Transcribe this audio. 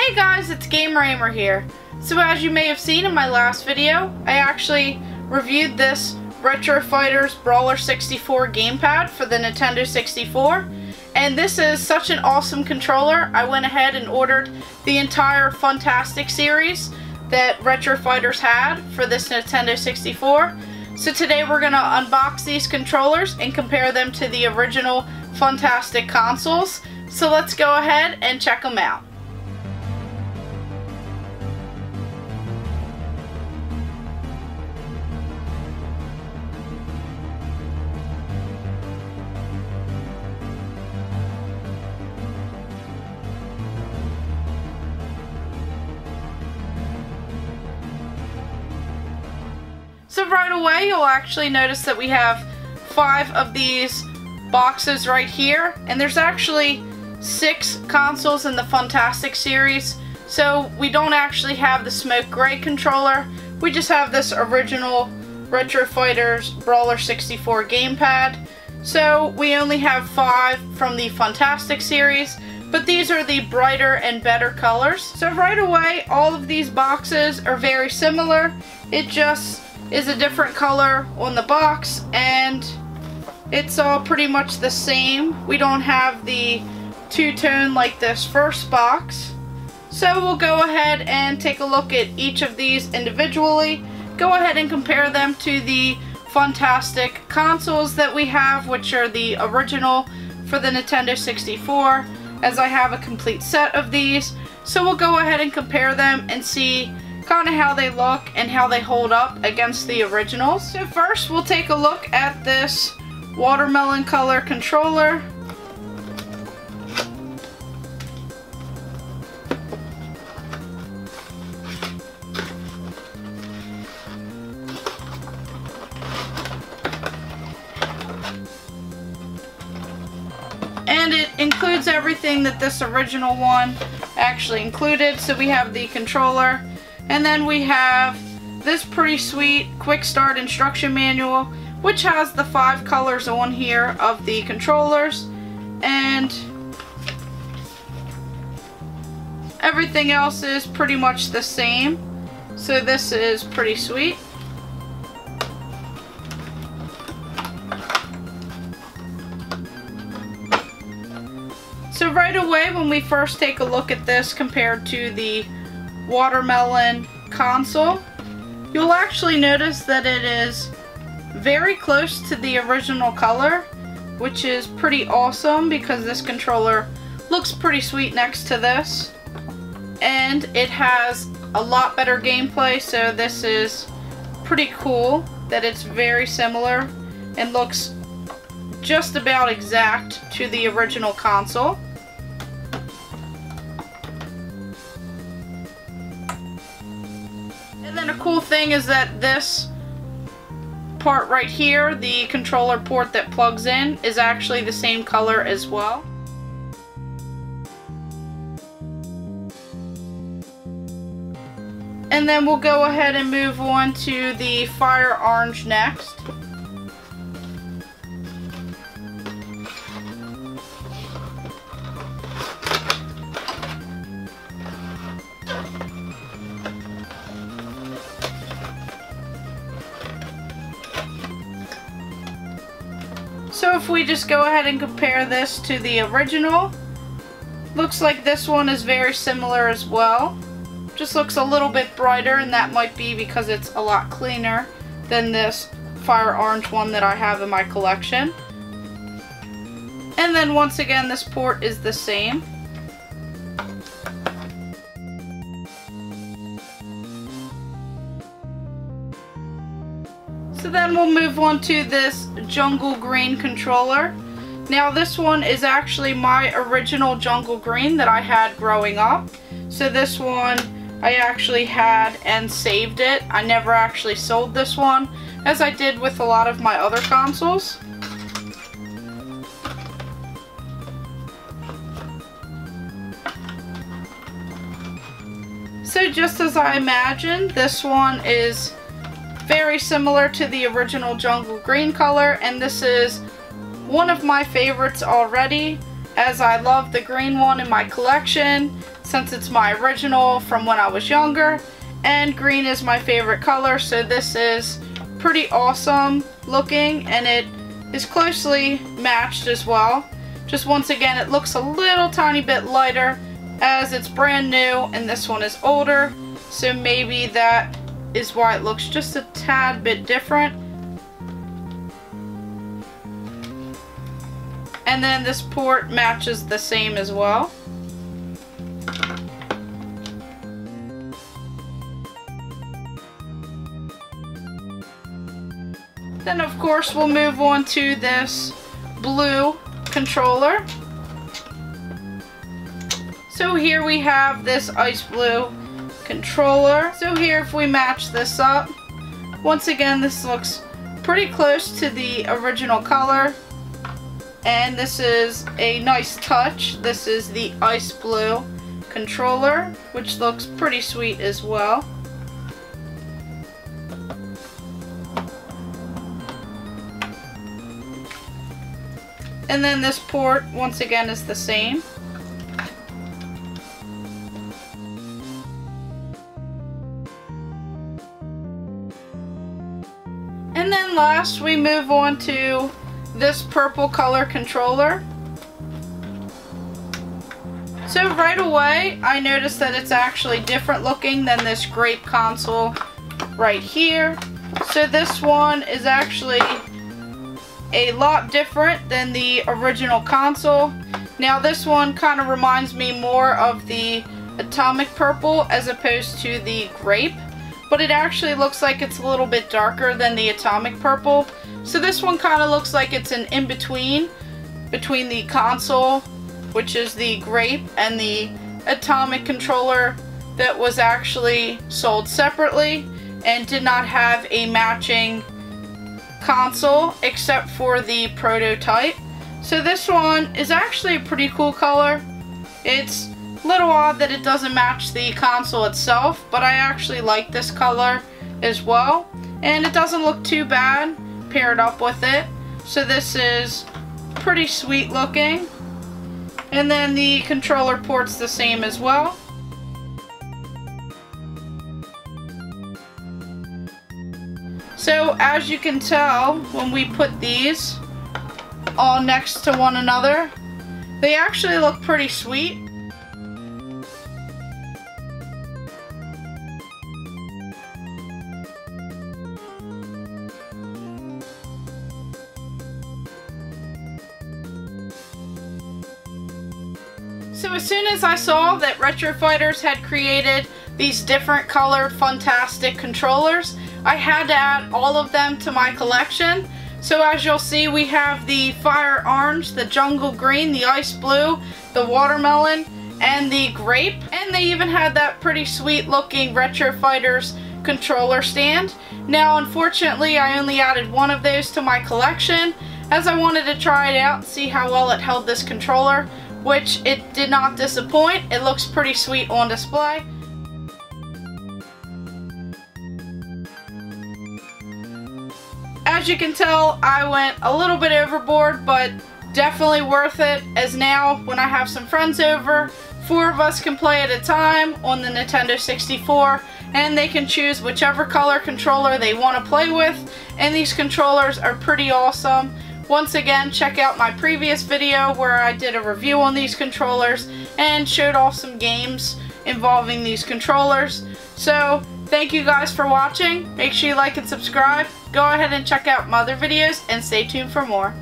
Hey guys, it's Gamer Ahmer here. So as you may have seen in my last video, I actually reviewed this Retro Fighters Brawler 64 gamepad for the Nintendo 64. And this is such an awesome controller, I went ahead and ordered the entire Funtastic series that Retro Fighters had for this Nintendo 64. So today we're going to unbox these controllers and compare them to the original Funtastic consoles. So let's go ahead and check them out. So right away you'll actually notice that we have 5 of these boxes right here, and there's actually 6 consoles in the Funtastic series. So we don't actually have the smoke gray controller, we just have this original Retro Fighters Brawler 64 gamepad. So we only have 5 from the Funtastic series, but these are the brighter and better colors. So right away all of these boxes are very similar, it just is a different color on the box, and it's all pretty much the same. We don't have the two-tone like this first box. So we'll go ahead and take a look at each of these individually, go ahead and compare them to the Funtastic consoles that we have, which are the original for the Nintendo 64, as I have a complete set of these. So we'll go ahead and compare them and see kind of how they look and how they hold up against the originals. So first we'll take a look at this watermelon color controller. And it includes everything that this original one actually included. So we have the controller, and then we have this pretty sweet quick start instruction manual, which has the 5 colors on here of the controllers, and everything else is pretty much the same. So this is pretty sweet. So right away when we first take a look at this compared to the watermelon console, you'll actually notice that it is very close to the original color, which is pretty awesome because this controller looks pretty sweet next to this, and it has a lot better gameplay. So this is pretty cool that it's very similar and looks just about exact to the original console. And then a cool thing is that this part right here, the controller port that plugs in, is actually the same color as well. And then we'll go ahead and move on to the fire orange next. So if we just go ahead and compare this to the original, looks like this one is very similar as well. Just looks a little bit brighter, and that might be because it's a lot cleaner than this fire orange one that I have in my collection. And then once again this port is the same. So then we'll move on to this jungle green controller. Now this one is actually my original jungle green that I had growing up. So this one I actually had and saved it. I never actually sold this one, as I did with a lot of my other consoles. So just as I imagined, this one is very similar to the original jungle green color, and this is one of my favorites already, as I love the green one in my collection. since it's my original from when I was younger, and green is my favorite color, so this is pretty awesome looking, and it is closely matched as well. Just once again, it looks a little tiny bit lighter as it's brand new and this one is older, so maybe that is why it looks just a tad bit different. And then this port matches the same as well. Then of course we'll move on to this blue controller. So here we have this ice blue controller. So here, if we match this up, once again this looks pretty close to the original color, and this is a nice touch. This is the ice blue controller, which looks pretty sweet as well. And then this port once again is the same. And then last we move on to this purple color controller. So right away I noticed that it's actually different looking than this grape console right here. So this one is actually a lot different than the original console. Now this one kind of reminds me more of the atomic purple as opposed to the grape, but it actually looks like it's a little bit darker than the atomic purple. So this one kind of looks like it's an in-between between the console, which is the grape, and the atomic controller that was actually sold separately and did not have a matching console except for the prototype. So this one is actually a pretty cool color. It's a little odd that it doesn't match the console itself, but I actually like this color as well, and it doesn't look too bad paired up with it. So this is pretty sweet looking. And then the controller port's the same as well. So as you can tell, when we put these all next to one another, they actually look pretty sweet. So as soon as I saw that Retro Fighters had created these different colored Funtastic controllers, I had to add all of them to my collection. So as you'll see, we have the fire orange, the jungle green, the ice blue, the watermelon, and the grape. And they even had that pretty sweet looking Retro Fighters controller stand. Now unfortunately I only added one of those to my collection as I wanted to try it out and see how well it held this controller, which it did not disappoint. It looks pretty sweet on display. As you can tell, I went a little bit overboard, but definitely worth it, as now when I have some friends over, 4 of us can play at a time on the Nintendo 64, and they can choose whichever color controller they want to play with, and these controllers are pretty awesome. Once again, check out my previous video where I did a review on these controllers and showed off some games involving these controllers. So, thank you guys for watching. Make sure you like and subscribe. Go ahead and check out my other videos and stay tuned for more.